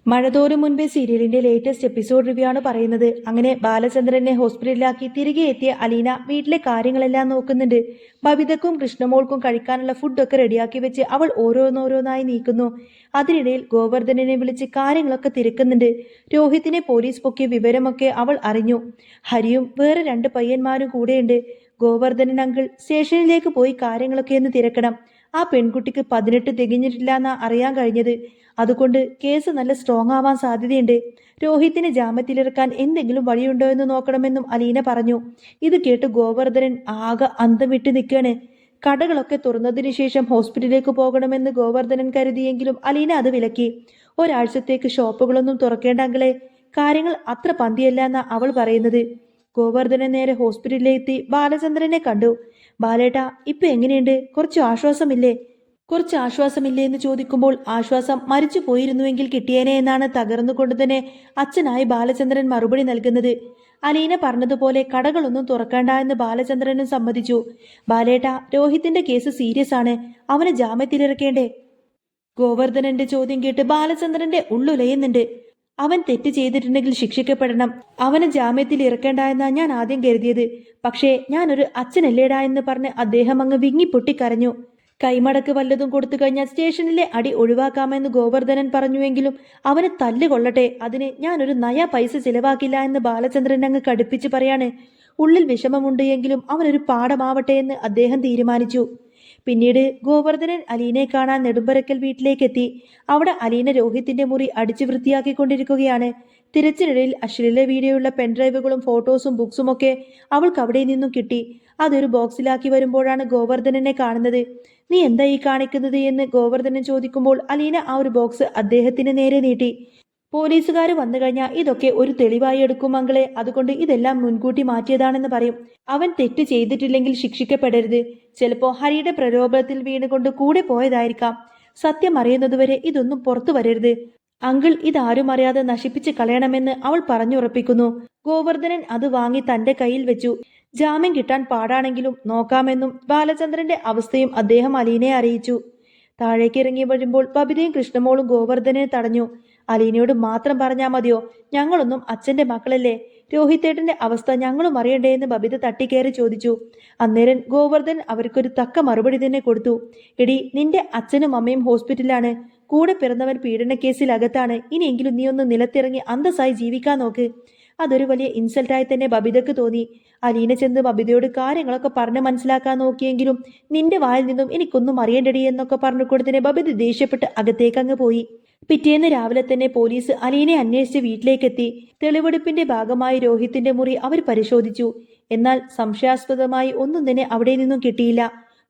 മഴതോറും മുൻപേ സീരിയലിന്റെ latest episode review ആണ് പറയുന്നത്. അങ്ങനെ ബാലചന്ദ്രനെ ഹോസ്പിറ്റലിലാക്കി തിരികെ എത്തിയ അലീന വീട്ടിലെ കാര്യങ്ങളെല്ലാം നോക്കുന്നുണ്ട്. ബബിതക്കും കൃഷ്ണമോൾക്കും കഴിക്കാനുള്ള ഫുഡൊക്കെ റെഡിയാക്കി വെച്ച് അവൾ ഓരോന്നോരോന്നായി നീക്കുന്നു. അതിനിടയിൽ ഗോവർദ്ധനെ വിളിച്ച് കാര്യങ്ങളൊക്കെ തിരക്കുന്നുണ്ട്. രോഹിത്തിനെ പോലീസ് പൊക്കിയ വിവരമൊക്കെ അവൾ അറിഞ്ഞു. ഹരിയും വേറെ 2 പയ്യന്മാരും കൂടെയുണ്ട്. ഗോവർദ്ധനൻ അങ്കിൾ സ്റ്റേഷനിലേക്ക് പോയി കാര്യങ്ങളൊക്കെ ഒന്ന് തിരക്കണം. ആ പെൺകുട്ടിക്ക് 18 തികഞ്ഞിട്ടില്ല എന്നാ അറിയാൻ കഴിഞ്ഞത്. അതുകൊണ്ട് കേസ് നല്ല സ്ട്രോങ് ആവാൻ സാധ്യതയുണ്ട്. രോഹിത്തിനെ ജാമ്യത്തിലിറക്കാൻ എന്തെങ്കിലും വഴിയുണ്ടോ എന്ന് നോക്കണമെന്നും അലീന പറഞ്ഞു. ഇത് കേട്ട് ഗോവർദ്ധനൻ ആകെ അന്തം വിട്ട് നിൽക്കുകയാണ്. കടകളൊക്കെ തുറന്നതിനു ശേഷം ഹോസ്പിറ്റലിലേക്ക് പോകണമെന്ന് ഗോവർദ്ധനൻ കരുതിയെങ്കിലും അലീന അത് വിലക്കി. ഒരാഴ്ചത്തേക്ക് ഷോപ്പുകളൊന്നും തുറക്കേണ്ട അങ്കിളെ, കാര്യങ്ങൾ അത്ര പന്തിയല്ല എന്നാ അവൾ പറയുന്നത്. ഗോവർദ്ധനൻ നേരെ ഹോസ്പിറ്റലിലെത്തി ബാലചന്ദ്രനെ കണ്ടു. ബാലേട്ടാ, ഇപ്പൊ എങ്ങനെയുണ്ട്? കുറച്ച് ആശ്വാസമില്ലേ എന്ന് ചോദിക്കുമ്പോൾ ആശ്വാസം മരിച്ചു പോയിരുന്നുവെങ്കിൽ കിട്ടിയേനെ എന്നാണ് തകർന്നുകൊണ്ട് തന്നെ അച്ഛനായി ബാലചന്ദ്രൻ മറുപടി നൽകുന്നത്. അലീന പറഞ്ഞതുപോലെ കടകളൊന്നും തുറക്കണ്ട എന്ന് ബാലചന്ദ്രനും സമ്മതിച്ചു. ബാലേട്ട, രോഹിത്തിന്റെ കേസ് സീരിയസ് ആണ്. അവനെ ജാമ്യത്തിലിറക്കേണ്ടേ? ഗോവർദ്ധനന്റെ ചോദ്യം കേട്ട് ബാലചന്ദ്രന്റെ ഉള്ളുലയുന്നുണ്ട്. അവൻ തെറ്റ് ചെയ്തിട്ടുണ്ടെങ്കിൽ ശിക്ഷിക്കപ്പെടണം. അവനെ ജാമ്യത്തിൽ ഇറക്കേണ്ട എന്നാ ഞാൻ ആദ്യം കരുതിയത്. പക്ഷേ ഞാനൊരു അച്ഛനല്ലേടാ എന്ന് പറഞ്ഞ് അദ്ദേഹം അങ്ങ് വിങ്ങിപ്പൊട്ടിക്കരഞ്ഞു. കൈമടക്ക് വല്ലതും കൊടുത്തു കഴിഞ്ഞാൽ സ്റ്റേഷനിലെ അടി ഒഴിവാക്കാമെന്ന് ഗോവർദ്ധനൻ പറഞ്ഞുവെങ്കിലും അവന് തല്ലുകൊള്ളട്ടെ, അതിന് ഞാനൊരു നയ പൈസ ചിലവാക്കില്ല എന്ന് ബാലചന്ദ്രൻ അങ്ങ് കടുപ്പിച്ച് പറയാണ്. ഉള്ളിൽ വിഷമമുണ്ട് എങ്കിലും അവനൊരു പാഠമാവട്ടെ എന്ന് അദ്ദേഹം തീരുമാനിച്ചു. പിന്നീട് ഗോവർദ്ധനൻ അലീനയെ കാണാൻ നെടുമ്പരക്കൽ വീട്ടിലേക്കെത്തി. അവിടെ അലീന രോഹിത്തിന്റെ മുറി അടിച്ചു വൃത്തിയാക്കിക്കൊണ്ടിരിക്കുകയാണ്. തിരച്ചിനിടയിൽ അശ്ലീല വീഡിയോയുള്ള പെൻഡ്രൈവുകളും ഫോട്ടോസും ബുക്സുമൊക്കെ അവൾക്ക് അവിടെ നിന്നും കിട്ടി. അതൊരു ബോക്സിലാക്കി വരുമ്പോഴാണ് ഗോവർദ്ധനനെ കാണുന്നത്. നീ എന്താ ഈ കാണിക്കുന്നത് എന്ന് ഗോവർദ്ധനൻ ചോദിക്കുമ്പോൾ അലീന ആ ഒരു ബോക്സ് അദ്ദേഹത്തിന് നേരെ നീട്ടി. പോലീസുകാർ വന്നു കഴിഞ്ഞാൽ ഇതൊക്കെ ഒരു തെളിവായി എടുക്കും മംഗളെ, അതുകൊണ്ട് ഇതെല്ലാം മുൻകൂട്ടി മാറ്റിയതാണെന്ന് പറയും. അവൻ തെറ്റ് ചെയ്തിട്ടില്ലെങ്കിൽ ശിക്ഷിക്കപ്പെടരുത്. ചിലപ്പോ ഹരിയുടെ പ്രലോഭനത്തിൽ വീണുകൊണ്ട് കൂടെ പോയതായിരിക്കാം. സത്യം അറിയുന്നതുവരെ ഇതൊന്നും പുറത്തു വരരുത്. അങ്കിൾ ഇതാരും അറിയാതെ നശിപ്പിച്ച് കളയണമെന്ന് അവൾ പറഞ്ഞുറപ്പിക്കുന്നു. ഗോവർദ്ധനൻ അത് വാങ്ങി തന്റെ കയ്യിൽ വെച്ചു. ജാമ്യം കിട്ടാൻ പാടാണെങ്കിലും നോക്കാമെന്നും ബാലചന്ദ്രന്റെ അവസ്ഥയും അദ്ദേഹം അലീനയെ അറിയിച്ചു. താഴേക്ക് ഇറങ്ങി വരുമ്പോൾ ബബിതയും കൃഷ്ണമോളും ഗോവർദ്ധനെ തടഞ്ഞു. അലീനയോട് മാത്രം പറഞ്ഞാൽ മതിയോ? ഞങ്ങളൊന്നും അച്ഛന്റെ മക്കളല്ലേ? രോഹിത്തേട്ടന്റെ അവസ്ഥ ഞങ്ങളും അറിയണ്ടേ എന്ന് ബബിത തട്ടിക്കയറി ചോദിച്ചു. അന്നേരം ഗോവർദ്ധൻ അവർക്കൊരു തക്ക മറുപടി തന്നെ കൊടുത്തു. എടി, നിന്റെ അച്ഛനും അമ്മയും ഹോസ്പിറ്റലിലാണ്. കൂടെ പിറന്നവൻ പീഡനക്കേസിൽ അകത്താണ്. ഇനിയെങ്കിലും നീ ഒന്ന് നിലത്തിറങ്ങി അന്തസ്സായി ജീവിക്കാൻ നോക്ക്. അതൊരു വലിയ ഇൻസൾട്ടായി തന്നെ ബബിതക്ക് തോന്നി. അലീന ചെന്ന് ബബിതയോട് കാര്യങ്ങളൊക്കെ പറഞ്ഞ് മനസ്സിലാക്കാൻ നോക്കിയെങ്കിലും നിന്റെ വായിൽ നിന്നും എനിക്കൊന്നും അറിയണ്ടടി എന്നൊക്കെ പറഞ്ഞു കൊടുത്തതിനെ ബബിത ദേഷ്യപ്പെട്ട് അകത്തേക്കങ്ങ് പോയി. പിറ്റേന്ന് രാവിലെ തന്നെ പോലീസ് അലീനെ അന്വേഷിച്ച് വീട്ടിലേക്കെത്തി. തെളിവെടുപ്പിന്റെ ഭാഗമായി രോഹിത്തിന്റെ മുറി അവർ പരിശോധിച്ചു. എന്നാൽ സംശയാസ്പദമായി ഒന്നും തന്നെ അവിടെ നിന്നും കിട്ടിയില്ല.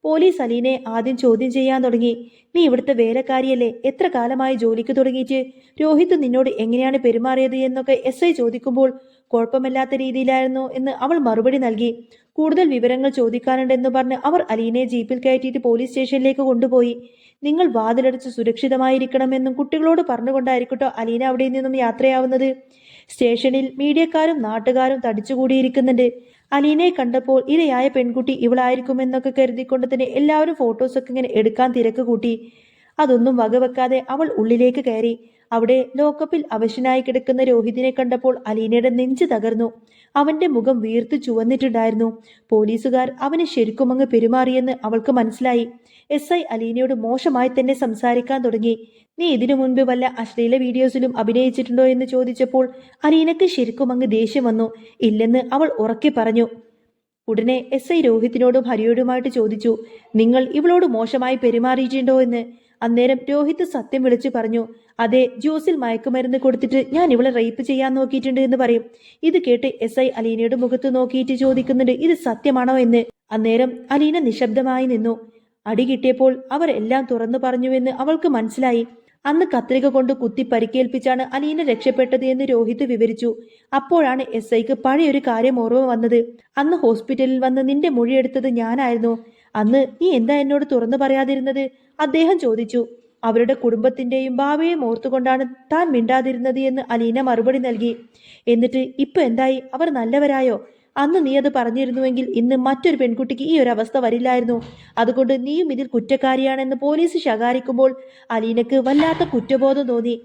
പോലീസ് അലീനെ ആദ്യം ചോദ്യം ചെയ്യാൻ തുടങ്ങി. നീ ഇവിടുത്തെ വേലക്കാരിയല്ലേ? എത്ര കാലമായി ജോലിക്ക് തുടങ്ങിയിട്ട്? രോഹിത് നിന്നോട് എങ്ങനെയാണ് പെരുമാറിയത് എന്നൊക്കെ SI ചോദിക്കുമ്പോൾ കുഴപ്പമില്ലാത്ത രീതിയിലായിരുന്നു എന്ന് അവൾ മറുപടി നൽകി. കൂടുതൽ വിവരങ്ങൾ ചോദിക്കാനുണ്ടെന്ന് പറഞ്ഞ് അവർ അലീനയെ ജീപ്പിൽ കയറ്റിയിട്ട് പോലീസ് സ്റ്റേഷനിലേക്ക് കൊണ്ടുപോയി. നിങ്ങൾ വാതിലടച്ച് സുരക്ഷിതമായിരിക്കണമെന്നും കുട്ടികളോട് പറഞ്ഞുകൊണ്ടായിരിക്കട്ടോ അലീന അവിടെ നിന്നും യാത്രയാവുന്നത്. സ്റ്റേഷനിൽ മീഡിയക്കാരും നാട്ടുകാരും തടിച്ചുകൂടിയിരിക്കുന്നുണ്ട്. അലീനയെ കണ്ടപ്പോൾ ഇരയായ പെൺകുട്ടി ഇവളായിരിക്കുമെന്നൊക്കെ കരുതിക്കൊണ്ട് തന്നെ എല്ലാവരും ഫോട്ടോസൊക്കെ ഇങ്ങനെ എടുക്കാൻ തിരക്ക് കൂട്ടി. അതൊന്നും വകവെക്കാതെ അവൾ ഉള്ളിലേക്ക് കയറി. അവിടെ ലോക്കപ്പിൽ അവശനായി കിടക്കുന്ന രോഹിതിനെ കണ്ടപ്പോൾ അലീനയുടെ നെഞ്ച് തകർന്നു. അവന്റെ മുഖം വീർത്ത് ചുവന്നിട്ടുണ്ടായിരുന്നു. പോലീസുകാർ അവനെ ശരിക്കും അങ്ങ് പെരുമാറിയെന്ന് അവൾക്ക് മനസ്സിലായി. SI അലീനയോട് മോശമായി തന്നെ സംസാരിക്കാൻ തുടങ്ങി. നീ ഇതിനു മുൻപ് വല്ല അശ്ലീല വീഡിയോസിലും അഭിനയിച്ചിട്ടുണ്ടോ എന്ന് ചോദിച്ചപ്പോൾ അലീനക്ക് ശരിക്കും അങ്ങ് ദേഷ്യം വന്നു. ഇല്ലെന്ന് അവൾ ഉറക്കെ പറഞ്ഞു. ഉടനെ SI രോഹിത്തിനോടും ഹരിയോടുമായിട്ട് ചോദിച്ചു, നിങ്ങൾ ഇവളോട് മോശമായി പെരുമാറിയിട്ടുണ്ടോ എന്ന്. അന്നേരം രോഹിത് സത്യം വിളിച്ചു പറഞ്ഞു. അതെ, ജ്യൂസിൽ മയക്കുമരുന്ന് കൊടുത്തിട്ട് ഞാൻ ഇവളെ റേപ്പ് ചെയ്യാൻ നോക്കിയിട്ടുണ്ട് എന്ന് പറയും. ഇത് കേട്ട് SI അലീനയുടെ മുഖത്ത് നോക്കിയിട്ട് ചോദിക്കുന്നുണ്ട്, ഇത് സത്യമാണോ എന്ന്. അന്നേരം അലീന നിശബ്ദമായി നിന്നു. അടി കിട്ടിയപ്പോൾ അവർ എല്ലാം തുറന്നു പറഞ്ഞുവെന്ന് അവൾക്ക് മനസ്സിലായി. അന്ന് കത്രിക കൊണ്ട് കുത്തി പരിക്കേൽപ്പിച്ചാണ് അലീന രക്ഷപ്പെട്ടത് എന്ന് രോഹിത് വിവരിച്ചു. അപ്പോഴാണ് SIക്ക് പഴയൊരു കാര്യം ഓർമ്മ വന്നത്. അന്ന് ഹോസ്പിറ്റലിൽ വന്ന് നിന്റെ മൊഴിയെടുത്തത് ഞാനായിരുന്നു. അന്ന് നീ എന്താ എന്നോട് തുറന്നു പറയാതിരുന്നത്? അദ്ദേഹം ചോദിച്ചു. അവരുടെ കുടുംബത്തിന്റെയും ഭാവിയെയും ഓർത്തുകൊണ്ടാണ് താൻ മിണ്ടാതിരുന്നത് എന്ന് അലീന മറുപടി നൽകി. എന്നിട്ട് ഇപ്പൊ എന്തായി? അവർ നല്ലവരായോ? അന്ന് നീ അത് പറഞ്ഞിരുന്നുവെങ്കിൽ ഇന്ന് മറ്റൊരു പെൺകുട്ടിക്ക് ഈ ഒരു അവസ്ഥ വരില്ലായിരുന്നു. അതുകൊണ്ട് നീയും ഇതിൽ കുറ്റക്കാരിയാണെന്ന് പോലീസ് ശകാരിക്കുമ്പോൾ അലീനക്ക് വല്ലാത്ത കുറ്റബോധം തോന്നി.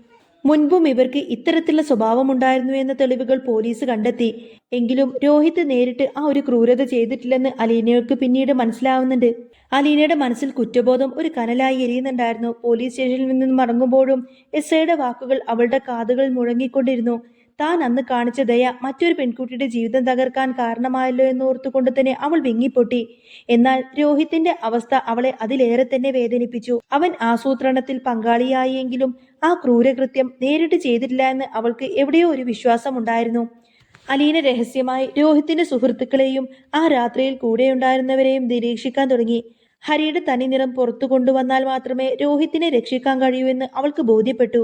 മുൻപും ഇവർക്ക് ഇത്തരത്തിലുള്ള സ്വഭാവമുണ്ടായിരുന്നു എന്ന തെളിവുകൾ പോലീസ് കണ്ടെത്തി. എങ്കിലും രോഹിത് നേരിട്ട് ആ ഒരു ക്രൂരത ചെയ്തിട്ടില്ലെന്ന് അലീനയ്ക്ക് പിന്നീട് മനസ്സിലാവുന്നുണ്ട്. അലീനയുടെ മനസ്സിൽ കുറ്റബോധം ഒരു കനലായി എരിയുന്നുണ്ടായിരുന്നു. പോലീസ് സ്റ്റേഷനിൽ നിന്നും മടങ്ങുമ്പോഴും എസ്ഐയുടെ വാക്കുകൾ അവളുടെ കാതുകളിൽ മുഴങ്ങിക്കൊണ്ടിരുന്നു. താൻ അന്ന് കാണിച്ച ദയ മറ്റൊരു പെൺകുട്ടിയുടെ ജീവിതം തകർക്കാൻ കാരണമായല്ലോ എന്നോർത്തുകൊണ്ട് തന്നെ അവൾ വിങ്ങിപ്പൊട്ടി. എന്നാൽ രോഹിത്തിന്റെ അവസ്ഥ അവളെ അതിലേറെ തന്നെ വേദനിപ്പിച്ചു. അവൻ ആസൂത്രണത്തിൽ പങ്കാളിയായെങ്കിലും ആ ക്രൂരകൃത്യം നേരിട്ട് ചെയ്തിട്ടില്ല എന്ന് അവൾക്ക് എവിടെയോ ഒരു വിശ്വാസമുണ്ടായിരുന്നു. അലീന രഹസ്യമായി രോഹിത്തിന്റെ സുഹൃത്തുക്കളെയും ആ രാത്രിയിൽ കൂടെയുണ്ടായിരുന്നവരെയും നിരീക്ഷിക്കാൻ തുടങ്ങി. ഹരിയുടെ തനിനിറം പുറത്തു കൊണ്ടുവന്നാൽ മാത്രമേ രോഹിത്തിനെ രക്ഷിക്കാൻ കഴിയൂ എന്ന് അവൾക്ക് ബോധ്യപ്പെട്ടു.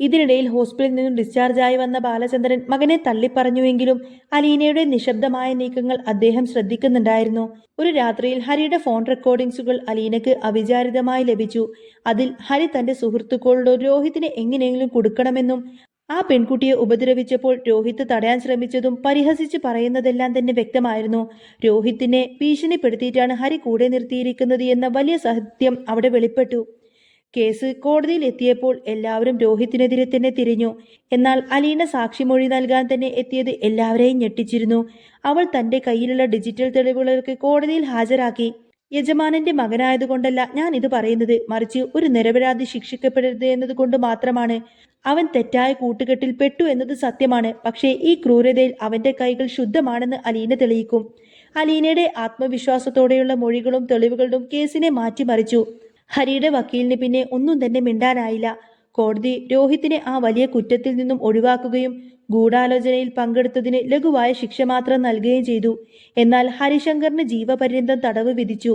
ഇതിനിടയിൽ ഹോസ്പിറ്റലിൽ നിന്നും ഡിസ്ചാർജായി വന്ന ബാലചന്ദ്രൻ മകനെ തള്ളിപ്പറഞ്ഞുവെങ്കിലും അലീനയുടെ നിശബ്ദമായ നീക്കങ്ങൾ അദ്ദേഹം ശ്രദ്ധിക്കുന്നുണ്ടായിരുന്നു. ഒരു രാത്രിയിൽ ഹരിയുടെ ഫോൺ റെക്കോർഡിംഗ്സുകൾ അലീനയ്ക്ക് അവിചാരിതമായി ലഭിച്ചു. അതിൽ ഹരി തന്റെ സുഹൃത്തുക്കളോട് രോഹിത്തിനെ എങ്ങനെയെങ്കിലും കൊടുക്കണമെന്നും ആ പെൺകുട്ടിയെ ഉപദ്രവിച്ചപ്പോൾ രോഹിത്ത് തടയാൻ ശ്രമിച്ചതും പരിഹസിച്ച് പറയുന്നതെല്ലാം തന്നെ വ്യക്തമായിരുന്നു. രോഹിത്തിനെ ഭീഷണിപ്പെടുത്തിയിട്ടാണ് ഹരി കൂടെ നിർത്തിയിരിക്കുന്നത് എന്ന വലിയ സത്യം അവിടെ വെളിപ്പെട്ടു. കേസ് കോടതിയിൽ എത്തിയപ്പോൾ എല്ലാവരും രോഹിത്തിനെതിരെ തന്നെ തിരിഞ്ഞു. എന്നാൽ അലീന സാക്ഷിമൊഴി നൽകാൻ തന്നെ എത്തിയത് എല്ലാവരെയും ഞെട്ടിച്ചിരുന്നു. അവൾ തന്റെ കയ്യിലുള്ള ഡിജിറ്റൽ തെളിവുകൾക്ക് കോടതിയിൽ ഹാജരാക്കി. യജമാനന്റെ മകനായതുകൊണ്ടല്ല ഞാൻ ഇത് പറയുന്നത്, മറിച്ച് ഒരു നിരപരാധി ശിക്ഷിക്കപ്പെടരുത് എന്നതുകൊണ്ട് മാത്രമാണ്. അവൻ തെറ്റായ കൂട്ടുകെട്ടിൽ പെട്ടു എന്നത് സത്യമാണ്. പക്ഷേ ഈ ക്രൂരതയിൽ അവന്റെ കൈകൾ ശുദ്ധമാണെന്ന് അലീന തെളിയിക്കും. അലീനയുടെ ആത്മവിശ്വാസത്തോടെയുള്ള മൊഴികളും തെളിവുകളും കേസിനെ മാറ്റിമറിച്ചു. ഹരിയുടെ വക്കീലിന് പിന്നെ ഒന്നും തന്നെ മിണ്ടാനായില്ല. കോടതി രോഹിത്തിനെ ആ വലിയ കുറ്റത്തിൽ നിന്നും ഒഴിവാക്കുകയും ഗൂഢാലോചനയിൽ പങ്കെടുത്തതിന് ലഘുവായ ശിക്ഷ മാത്രം നൽകുകയും ചെയ്തു. എന്നാൽ ഹരിശങ്കറിന് ജീവപര്യന്തം തടവ് വിധിച്ചു.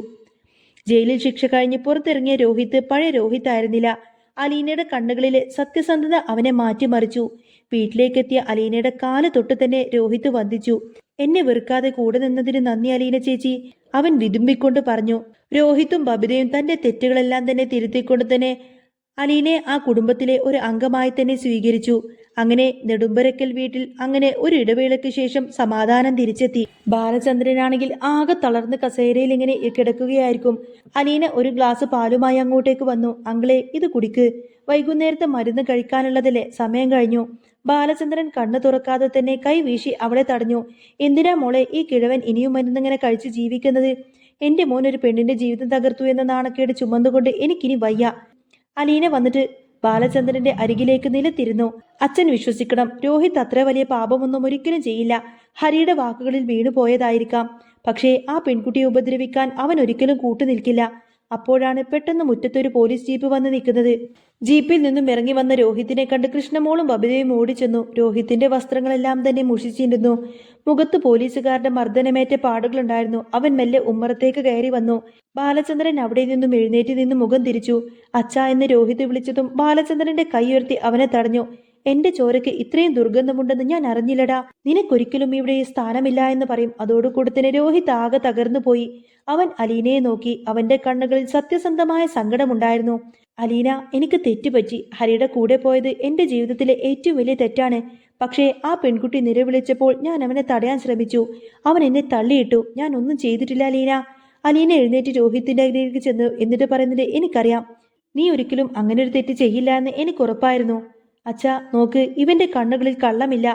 ജയിലിൽ ശിക്ഷ കഴിഞ്ഞ് പുറത്തിറങ്ങിയ രോഹിത്ത് പഴയ രോഹിത്ത് ആയിരുന്നില്ല. അലീനയുടെ കണ്ണുകളിലെ സത്യസന്ധത അവനെ മാറ്റിമറിച്ചു. വീട്ടിലേക്കെത്തിയ അലീനയുടെ കാല് തൊട്ട് തന്നെ രോഹിത്ത് വന്ദിച്ചു. എന്നെ വെറുക്കാതെ കൂടെ നിന്നതിന് നന്ദി അലീന ചേച്ചി, അവൻ വിതുമ്പിക്കൊണ്ട് പറഞ്ഞു. രോഹിത്തും ബബിതയും തന്റെ തെറ്റുകളെല്ലാം തന്നെ തിരുത്തിക്കൊണ്ട് തന്നെ അലീനെ ആ കുടുംബത്തിലെ ഒരു അംഗമായി തന്നെ സ്വീകരിച്ചു. അങ്ങനെ നെടുമ്പരക്കൽ വീട്ടിൽ അങ്ങനെ ഒരു ഇടവേളയ്ക്ക് ശേഷം സമാധാനം തിരിച്ചെത്തി. ബാലചന്ദ്രനാണെങ്കിൽ ആകെ തളർന്ന് കസേരയിൽ ഇങ്ങനെ കിടക്കുകയായിരിക്കും. അലീന ഒരു ഗ്ലാസ് പാലുമായി അങ്ങോട്ടേക്ക് വന്നു. അങ്കിളെ, ഇത് കുടിക്ക്, വൈകുന്നേരത്തെ മരുന്ന് കഴിക്കാനുള്ളതല്ലേ, സമയം കഴിഞ്ഞു. ബാലചന്ദ്രൻ കണ്ണു തുറക്കാതെ തന്നെ കൈ വീശി അവളെ തടഞ്ഞു. എന്തിനാ മോളെ ഈ കിഴവൻ ഇനിയും മരുന്നിങ്ങനെ കഴിച്ച് ജീവിക്കുന്നത്? എന്റെ മോൻ ഒരു പെണ്ണിന്റെ ജീവിതം തകർത്തു എന്ന നാണക്കേട് ചുമന്നുകൊണ്ട് എനിക്കിനി വയ്യ. അലീന വന്നിട്ട് ബാലചന്ദ്രന്റെ അരികിലേക്ക് നിലത്തിരുന്നു. അച്ഛൻ വിശ്വസിക്കണം, രോഹിത് അത്ര വലിയ പാപമൊന്നും ഒരിക്കലും ചെയ്യില്ല. ഹരിയുടെ വാക്കുകളിൽ വീണുപോയതായിരിക്കാം. പക്ഷേ ആ പെൺകുട്ടിയെ ഉപദ്രവിക്കാൻ അവൻ ഒരിക്കലും കൂട്ടുനിൽക്കില്ല. അപ്പോഴാണ് പെട്ടെന്ന് മുറ്റത്തൊരു പോലീസ് ജീപ്പ് വന്ന് നിൽക്കുന്നത്. ജീപ്പിൽ നിന്നും ഇറങ്ങി വന്ന രോഹിത്തിനെ കണ്ട് കൃഷ്ണമോളും ബബിതയും ഓടിച്ചെന്നു. രോഹിത്തിന്റെ വസ്ത്രങ്ങളെല്ലാം തന്നെ മുഷിച്ചിരുന്നു. മുഖത്ത് പോലീസുകാരുടെ മർദ്ദനമേറ്റ പാടുകളുണ്ടായിരുന്നു. അവൻ മെല്ലെ ഉമ്മറത്തേക്ക് കയറി വന്നു. ബാലചന്ദ്രൻ അവിടെ നിന്നും എഴുന്നേറ്റ് നിന്ന് മുഖം തിരിച്ചു. അച്ഛാ എന്ന് രോഹിത് വിളിച്ചതും ബാലചന്ദ്രന്റെ കൈ ഉയർത്തി അവനെ തടഞ്ഞു. എന്റെ ചോരയ്ക്ക് ഇത്രയും ദുർഗന്ധമുണ്ടെന്ന് ഞാൻ അറിഞ്ഞില്ലടാ. നിനക്കൊരിക്കലും ഇവിടെ സ്ഥാനമില്ല എന്ന് പറയും. അതോടുകൂടി തന്നെ രോഹിത് ആകെ തകർന്നു പോയി. അവൻ അലീനയെ നോക്കി. അവന്റെ കണ്ണുകളിൽ സത്യസന്ധമായ സങ്കടമുണ്ടായിരുന്നു. അലീന, എനിക്ക് തെറ്റുപറ്റി. ഹരിയുടെ കൂടെ പോയത് എന്റെ ജീവിതത്തിലെ ഏറ്റവും വലിയ തെറ്റാണ്. പക്ഷേ ആ പെൺകുട്ടി നിലവിളിച്ചപ്പോൾ ഞാൻ അവനെ തടയാൻ ശ്രമിച്ചു. അവൻ എന്നെ തള്ളിയിട്ടു. ഞാൻ ഒന്നും ചെയ്തിട്ടില്ല അലീന. അലീന എഴുന്നേറ്റ് രോഹിത്തിന്റെ അരികിലേക്ക് ചെന്നു. എന്നിട്ട് പറയുന്നത്, എനിക്കറിയാം, നീ ഒരിക്കലും അങ്ങനെ ഒരു തെറ്റ് ചെയ്യില്ല എന്ന് എനിക്ക് ഉറപ്പായിരുന്നു. അച്ഛാ നോക്ക്, ഇവന്റെ കണ്ണുകളിൽ കള്ളമില്ല.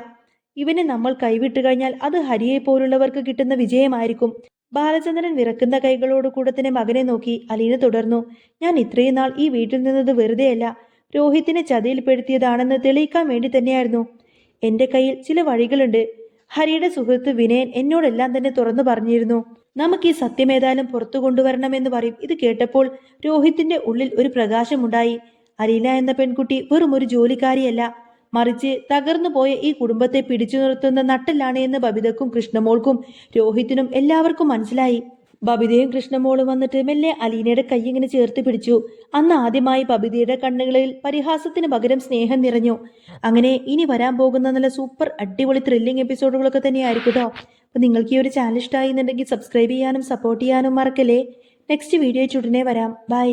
ഇവനെ നമ്മൾ കൈവിട്ടു കഴിഞ്ഞാൽ അത് ഹരിയെ പോലുള്ളവർക്ക് കിട്ടുന്ന വിജയമായിരിക്കും. ബാലചന്ദ്രൻ വിറക്കുന്ന കൈകളോട് കൂടെ തന്നെ മകനെ നോക്കി. അലീന തുടർന്നു, ഞാൻ ഇത്രയും നാൾ ഈ വീട്ടിൽ നിന്നത് വെറുതെയല്ല. രോഹിത്തിനെ ചതിയിൽപ്പെടുത്തിയതാണെന്ന് തെളിയിക്കാൻ വേണ്ടി തന്നെയായിരുന്നു. എന്റെ കയ്യിൽ ചില വഴികളുണ്ട്. ഹരിയുടെ സുഹൃത്ത് വിനയൻ എന്നോടെല്ലാം തന്നെ തുറന്നു പറഞ്ഞിരുന്നു. നമുക്ക് ഈ സത്യം ഏതായാലും പുറത്തു കൊണ്ടുവരണമെന്ന് പറയും. ഇത് കേട്ടപ്പോൾ രോഹിത്തിന്റെ ഉള്ളിൽ ഒരു പ്രകാശമുണ്ടായി. അലീന എന്ന പെൺകുട്ടി വെറും ഒരു ജോലിക്കാരിയല്ല, മറിച്ച് തകർന്നു പോയ ഈ കുടുംബത്തെ പിടിച്ചു നിർത്തുന്ന നട്ടലാണ് എന്ന് ബബിതക്കും കൃഷ്ണമോൾക്കും രോഹിത്തിനും എല്ലാവർക്കും മനസ്സിലായി. ബബിതയും കൃഷ്ണമോളും വന്നിട്ട് മെല്ലെ അലീനയുടെ കൈ ഇങ്ങനെ ചേർത്ത് പിടിച്ചു. അന്ന് ആദ്യമായി ബബിതയുടെ കണ്ണുകളിൽ പരിഹാസത്തിന് പകരം സ്നേഹം നിറഞ്ഞു. അങ്ങനെ ഇനി വരാൻ പോകുന്ന നല്ല സൂപ്പർ അടിപൊളി ത്രില്ലിംഗ് എപ്പിസോഡുകളൊക്കെ തന്നെയായിരിക്കും കേട്ടോ. അപ്പോൾ നിങ്ങൾക്ക് ഈ ഒരു ചാനൽ ഇഷ്ടമായി എന്നുണ്ടെങ്കിൽ സബ്സ്ക്രൈബ് ചെയ്യാനും സപ്പോർട്ട് ചെയ്യാനും മറക്കല്ലേ. നെക്സ്റ്റ് വീഡിയോ ഉടനെ വരാം. ബൈ.